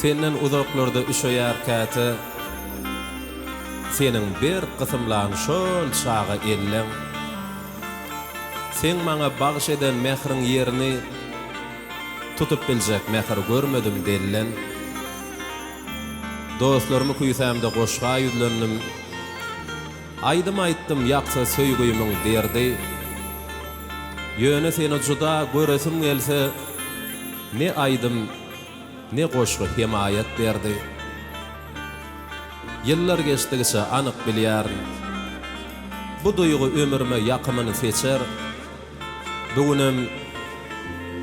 Senden uzaklarda üşeýärkäte senin bir kısımlan şol çağa ellen. Sen maňa bagş eden mehriň yerini tutup biljek mehr görmedim dellen. Dostlarymy kuýsamda goşga ýüzlendim. Aýdym aýtdym ýaksa söýgüýümüň derdi. Ýöne seni juda göresim gelse ne aýdym ne goşga himayet berdi. Yıllar geçtikçe anyk bilýär. Bu duýgu ömürme ýakymyny seçer. Bugünem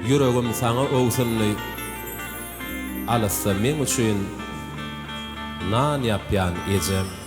yüregim saňa öwsünli. Alassa men üçin nan ýapýan ejem.